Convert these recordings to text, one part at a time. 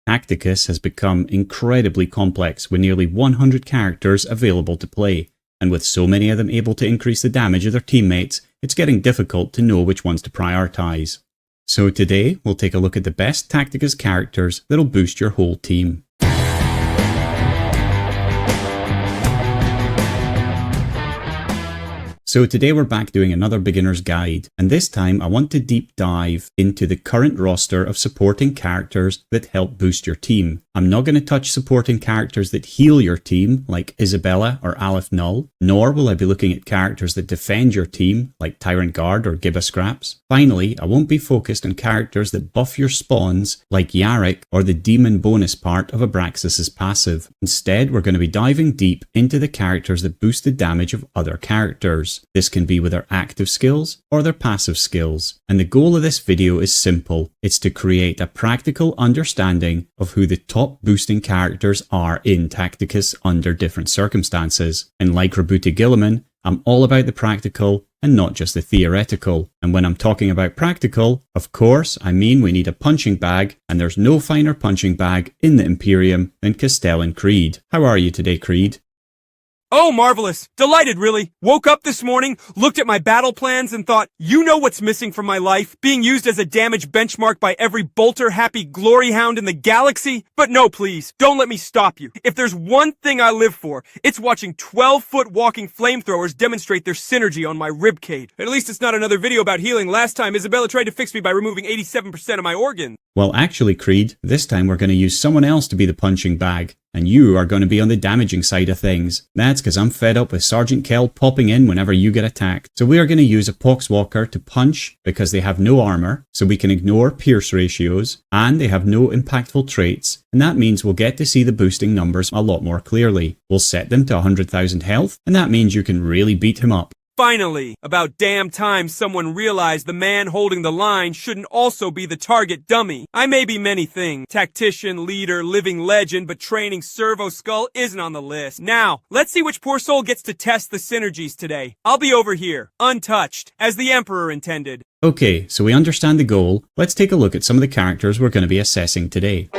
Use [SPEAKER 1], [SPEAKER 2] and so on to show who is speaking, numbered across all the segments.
[SPEAKER 1] Tacticus has become incredibly complex with nearly 100 characters available to play, and with so many of them able to increase the damage of their teammates, it's getting difficult to know which ones to prioritize. So today, we'll take a look at the best Tacticus characters that'll boost your whole team. So today we're back doing another beginner's guide, and this time I want to deep dive into the current roster of supporting characters that help boost your team. I'm not going to touch supporting characters that heal your team, like Isabella or Aleph Null, nor will I be looking at characters that defend your team, like Tyrant Guard or Giba Scraps. Finally, I won't be focused on characters that buff your spawns, like Yarrick or the demon bonus part of Abraxas's passive. Instead, we're going to be diving deep into the characters that boost the damage of other characters. This can be with their active skills or their passive skills. And the goal of this video is simple. It's to create a practical understanding of who the top boosting characters are in Tacticus under different circumstances. And like Rabuti Gilliman, I'm all about the practical and not just the theoretical. And when I'm talking about practical, of course, I mean we need a punching bag, and there's no finer punching bag in the Imperium than Castellan Creed. How are you today, Creed?
[SPEAKER 2] Oh, marvelous. Delighted, really. Woke up this morning, looked at my battle plans and thought, you know what's missing from my life? Being used as a damage benchmark by every bolter-happy glory hound in the galaxy? But no, please, don't let me stop you. If there's one thing I live for, it's watching 12-foot walking flamethrowers demonstrate their synergy on my ribcage. At least it's not another video about healing. Last time, Isabella tried to fix me by removing 87% of my organs.
[SPEAKER 1] Well, actually, Creed, this time we're going to use someone else to be the punching bag. And you are going to be on the damaging side of things. That's because I'm fed up with Sergeant Kell popping in whenever you get attacked. So we are going to use a Poxwalker to punch because they have no armor, so we can ignore pierce ratios, and they have no impactful traits, and that means we'll get to see the boosting numbers a lot more clearly. We'll set them to 100,000 health, and that means you can really beat him up.
[SPEAKER 2] Finally, about damn time someone realized the man holding the line shouldn't also be the target dummy. I may be many things, tactician, leader, living legend, but training Servo Skull isn't on the list. Now, let's see which poor soul gets to test the synergies today. I'll be over here, untouched, as the Emperor intended.
[SPEAKER 1] Okay, so we understand the goal. Let's take a look at some of the characters we're going to be assessing today.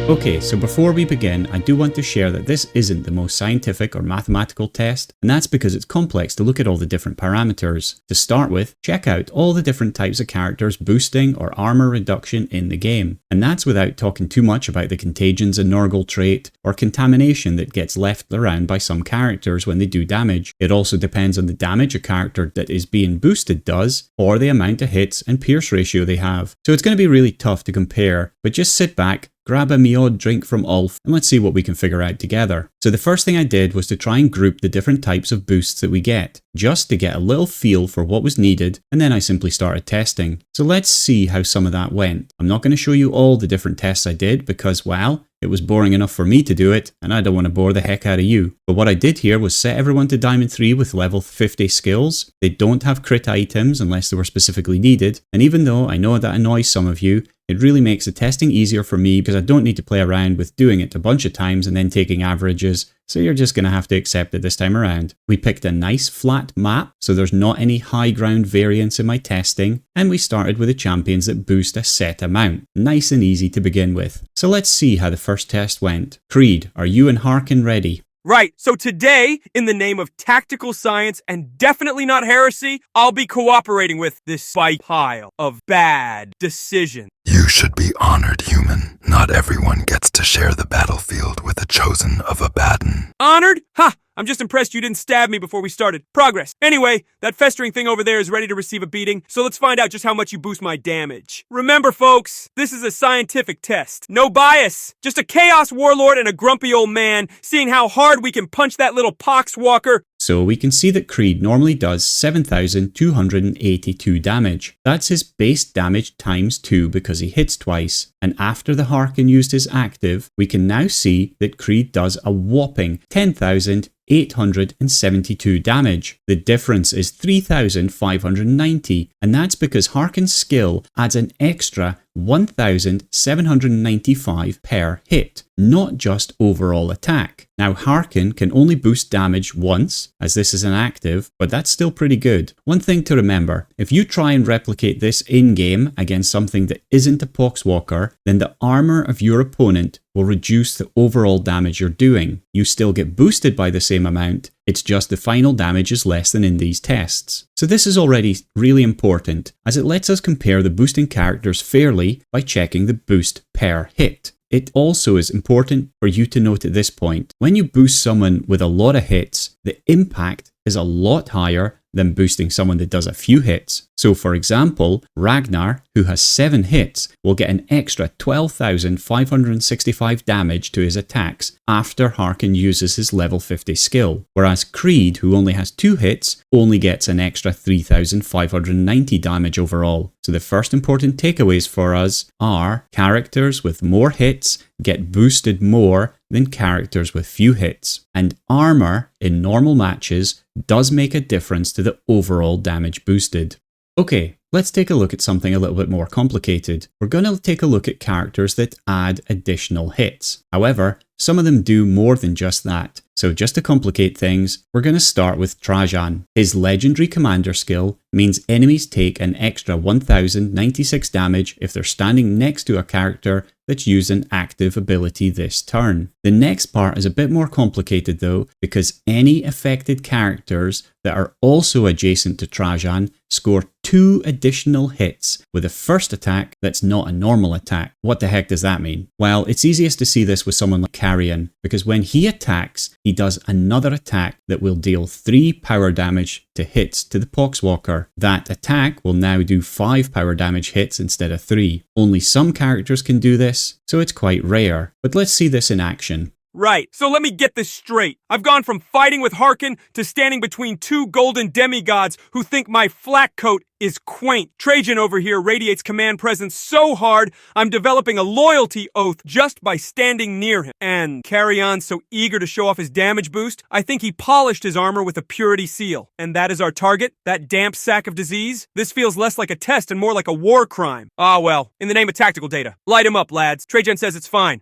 [SPEAKER 1] Okay, so before we begin, I do want to share that this isn't the most scientific or mathematical test, and that's because it's complex to look at all the different parameters. To start with, check out all the different types of characters boosting or armor reduction in the game. And that's without talking too much about the contagions and Nurgle trait, or contamination that gets left around by some characters when they do damage. It also depends on the damage a character that is being boosted does, or the amount of hits and pierce ratio they have. So it's going to be really tough to compare, but just sit back, grab a meod drink from Ulf, and let's see what we can figure out together. So the first thing I did was to try and group the different types of boosts that we get, just to get a little feel for what was needed, and then I simply started testing. So let's see how some of that went. I'm not going to show you all the different tests I did because, well, it was boring enough for me to do it, and I don't want to bore the heck out of you. But what I did here was set everyone to Diamond 3 with level 50 skills. They don't have crit items unless they were specifically needed, and even though I know that annoys some of you, it really makes the testing easier for me because I don't need to play around with doing it a bunch of times and then taking averages, so you're just going to have to accept it this time around. We picked a nice flat map, so there's not any high ground variance in my testing, and we started with the champions that boost a set amount. Nice and easy to begin with. So let's see how the first test went. Creed, are you and Harkin ready?
[SPEAKER 2] Right, so today, in the name of tactical science and definitely not heresy, I'll be cooperating with this spike pile of bad decisions.
[SPEAKER 3] You should be honored, human. Not everyone gets to share the battlefield with the chosen of Abaddon.
[SPEAKER 2] Honored? Ha! I'm just impressed you didn't stab me before we started. Progress. Anyway, that festering thing over there is ready to receive a beating, so let's find out just how much you boost my damage. Remember, folks, this is a scientific test. No bias. Just a chaos warlord and a grumpy old man seeing how hard we can punch that little poxwalker.
[SPEAKER 1] So we can see that Creed normally does 7,282 damage. That's his base damage times 2 because he hits twice. And after the Harkin used his active, we can now see that Creed does a whopping 10,000 872 damage. The difference is 3,590, and that's because Harken's skill adds an extra 1,795 per hit, not just overall attack. Now Harken can only boost damage once, as this is an active, but that's still pretty good. One thing to remember, if you try and replicate this in-game against something that isn't a Poxwalker, then the armor of your opponent will reduce the overall damage you're doing. You still get boosted by the same amount, it's just the final damage is less than in these tests. So this is already really important, as it lets us compare the boosting characters fairly by checking the boost per hit. It also is important for you to note at this point, when you boost someone with a lot of hits, the impact is a lot higher than boosting someone that does a few hits. So for example, Ragnar, who has 7 hits, will get an extra 12,565 damage to his attacks after Harken uses his level 50 skill, whereas Creed, who only has 2 hits, only gets an extra 3,590 damage overall. So the first important takeaways for us are characters with more hits get boosted more than characters with few hits, and armor in normal matches does make a difference to the overall damage boosted. Okay, let's take a look at something a little bit more complicated. We're going to take a look at characters that add additional hits. However, some of them do more than just that. So just to complicate things, we're going to start with Trajan. His legendary commander skill means enemies take an extra 1,096 damage if they're standing next to a character that's used an active ability this turn. The next part is a bit more complicated though, because any affected characters that are also adjacent to Trajan score 2 additional hits with a first attack that's not a normal attack. What the heck does that mean? Well, it's easiest to see this with someone like Carrion, because when he attacks, he does another attack that will deal 3 power damage to hits to the Poxwalker. That attack will now do 5 power damage hits instead of 3. Only some characters can do this, so it's quite rare. But let's see this in action.
[SPEAKER 2] Right, so let me get this straight. I've gone from fighting with Harken to standing between 2 golden demigods who think my flak coat is quaint. Trajan over here radiates command presence so hard, I'm developing a loyalty oath just by standing near him. And Carrion's so eager to show off his damage boost, I think he polished his armor with a purity seal. And that is our target? That damp sack of disease? This feels less like a test and more like a war crime. Ah well, in the name of tactical data. Light him up, lads. Trajan says it's fine.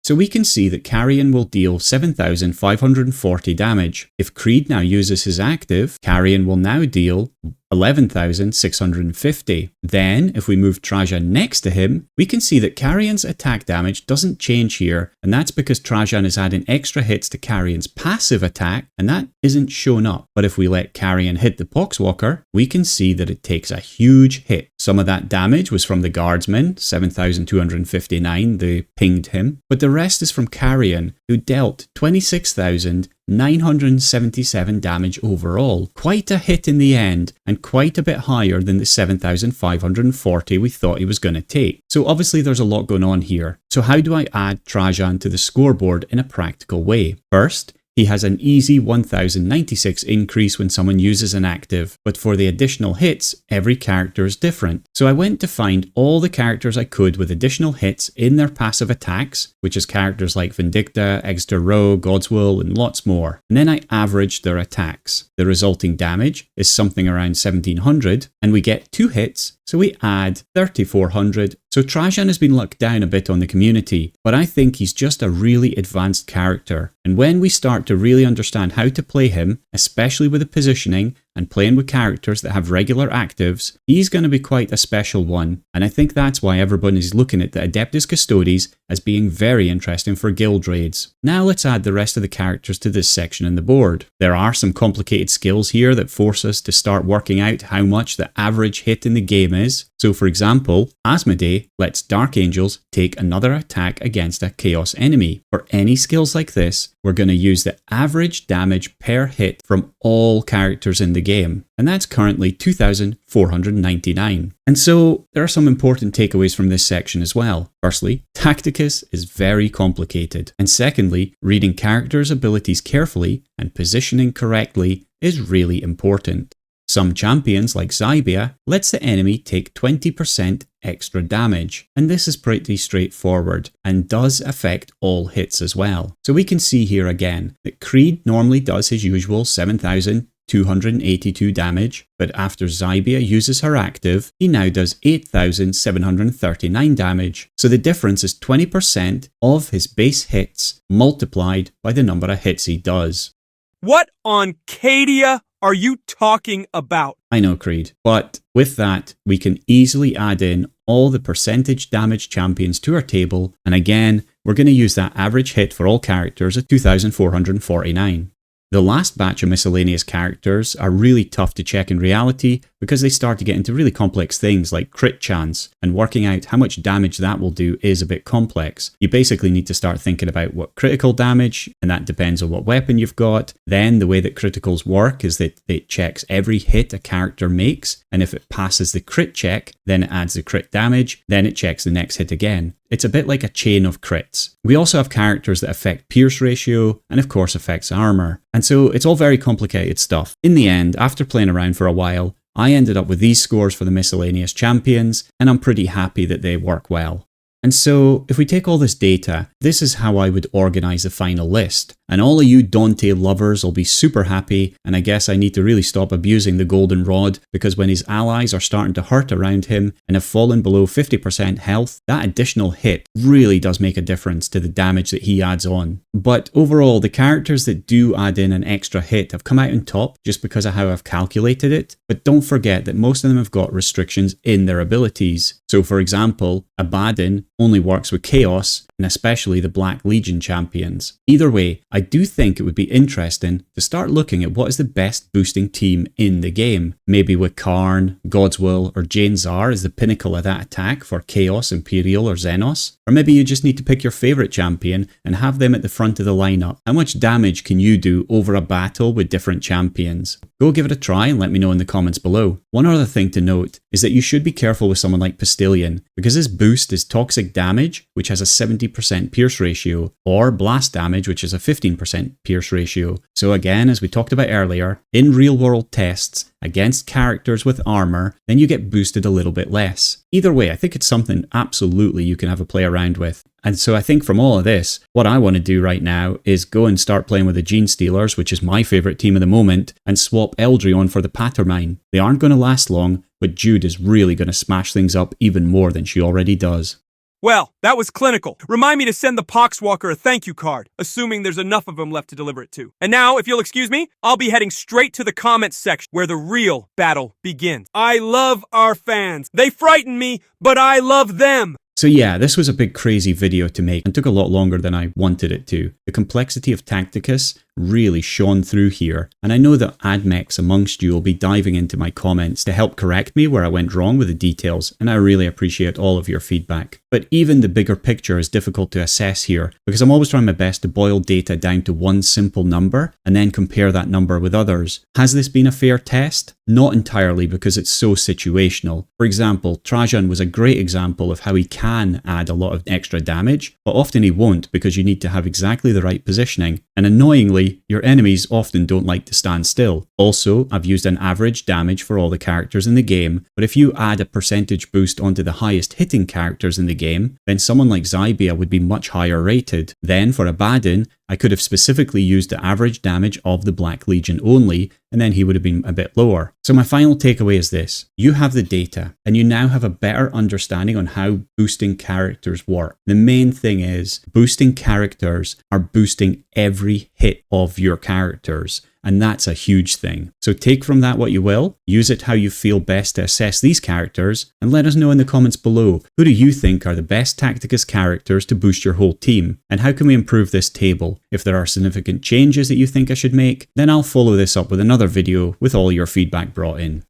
[SPEAKER 1] So we can see that Carrion will deal 7,540 damage. If Creed now uses his active, Carrion will now deal 11,650. Then, if we move Trajan next to him, we can see that Carrion's attack damage doesn't change here, and that's because Trajan is adding extra hits to Carrion's passive attack, and that isn't shown up. But if we let Carrion hit the Poxwalker, we can see that it takes a huge hit. Some of that damage was from the Guardsmen, 7,259, they pinged him, but the rest is from Carrion, who dealt 26,977 damage overall. Quite a hit in the end, and quite a bit higher than the 7,540 we thought he was going to take. So obviously there's a lot going on here. So how do I add Trajan to the scoreboard in a practical way? First, he has an easy 1096 increase when someone uses an active, but for the additional hits, every character is different. So I went to find all the characters I could with additional hits in their passive attacks, which is characters like Vindicta, Exeter Row, Godswill, and lots more. And then I averaged their attacks. The resulting damage is something around 1700, and we get 2 hits, so we add 3400. So Trajan has been looked down a bit on the community, but I think he's just a really advanced character. And when we start to really understand how to play him, especially with the positioning and playing with characters that have regular actives, he's going to be quite a special one. And I think that's why everyone is looking at the Adeptus Custodes as being very interesting for guild raids. Now let's add the rest of the characters to this section in the board. There are some complicated skills here that force us to start working out how much the average hit in the game is. So for example, Asmodee lets Dark Angels take another attack against a Chaos enemy. For any skills like this, we're going to use the average damage per hit from all characters in the game, and that's currently 2,499. And so there are some important takeaways from this section as well. Firstly, Tacticus is very complicated, and secondly, reading characters' abilities carefully and positioning correctly is really important. Some champions, like Zybia, lets the enemy take 20% extra damage, and this is pretty straightforward and does affect all hits as well. So we can see here again that Creed normally does his usual 7,282 damage, but after Zybia uses her active, he now does 8,739 damage. So the difference is 20% of his base hits multiplied by the number of hits he does.
[SPEAKER 2] What on Cadia are you talking about?
[SPEAKER 1] I know, Creed, but with that, we can easily add in all the percentage damage champions to our table, and again, we're going to use that average hit for all characters at 2,449. The last batch of miscellaneous characters are really tough to check in reality because they start to get into really complex things like crit chance, and working out how much damage that will do is a bit complex. You basically need to start thinking about what critical damage, and that depends on what weapon you've got. Then the way that criticals work is that it checks every hit a character makes, and if it passes the crit check, then it adds the crit damage, then it checks the next hit again. It's a bit like a chain of crits. We also have characters that affect pierce ratio, and of course affects armor. And so it's all very complicated stuff. In the end, after playing around for a while, I ended up with these scores for the miscellaneous champions, and I'm pretty happy that they work well. And so, if we take all this data, this is how I would organize the final list. And all of you Dante lovers will be super happy, and I guess I need to really stop abusing the golden rod, because when his allies are starting to hurt around him and have fallen below 50% health, that additional hit really does make a difference to the damage that he adds on. But overall, the characters that do add in an extra hit have come out on top just because of how I've calculated it, but don't forget that most of them have got restrictions in their abilities. So for example, Abaddon only works with Chaos, and especially the Black Legion champions. Either way, I do think it would be interesting to start looking at what is the best boosting team in the game. Maybe with Karn, God's Will, or Jane Czar as the pinnacle of that attack for Chaos, Imperial, or Xenos. Or maybe you just need to pick your favourite champion and have them at the front of the lineup. How much damage can you do over a battle with different champions? Go give it a try and let me know in the comments below. One other thing to note is that you should be careful with someone like Postillion, because his boost is toxic damage, which has a 70% pierce ratio, or blast damage, which is a 15% pierce ratio. So again, as we talked about earlier, in real world tests against characters with armor, then you get boosted a little bit less. Either way, I think it's something absolutely you can have a play around with. And so I think from all of this, what I want to do right now is go and start playing with the Gene Stealers, which is my favourite team at the moment, and swap Eldryon for the Pattermine. They aren't going to last long, but Jude is really going to smash things up even more than she already does.
[SPEAKER 2] Well, that was clinical. Remind me to send the Poxwalker a thank you card, assuming there's enough of them left to deliver it to. And now, if you'll excuse me, I'll be heading straight to the comments section where the real battle begins. I love our fans. They frighten me, but I love them.
[SPEAKER 1] So yeah, this was a big crazy video to make and took a lot longer than I wanted it to. The complexity of Tacticus really shone through here, and I know that admechs amongst you will be diving into my comments to help correct me where I went wrong with the details, and I really appreciate all of your feedback. But even the bigger picture is difficult to assess here, because I'm always trying my best to boil data down to one simple number and then compare that number with others. Has this been a fair test? Not entirely, because it's so situational. For example, Trajan was a great example of how he can add a lot of extra damage, but often he won't because you need to have exactly the right positioning, and annoyingly, your enemies often don't like to stand still. Also, I've used an average damage for all the characters in the game, but if you add a percentage boost onto the highest hitting characters in the game, then someone like Zybia would be much higher rated. Then for Abaddon, I could have specifically used the average damage of the Black Legion only, and then he would have been a bit lower. So my final takeaway is this: you have the data, and you now have a better understanding on how boosting characters work. The main thing is, boosting characters are boosting every hit of your characters, and that's a huge thing. So take from that what you will, use it how you feel best to assess these characters, and let us know in the comments below, who do you think are the best Tacticus characters to boost your whole team, and how can we improve this table? If there are significant changes that you think I should make, then I'll follow this up with another video with all your feedback brought in.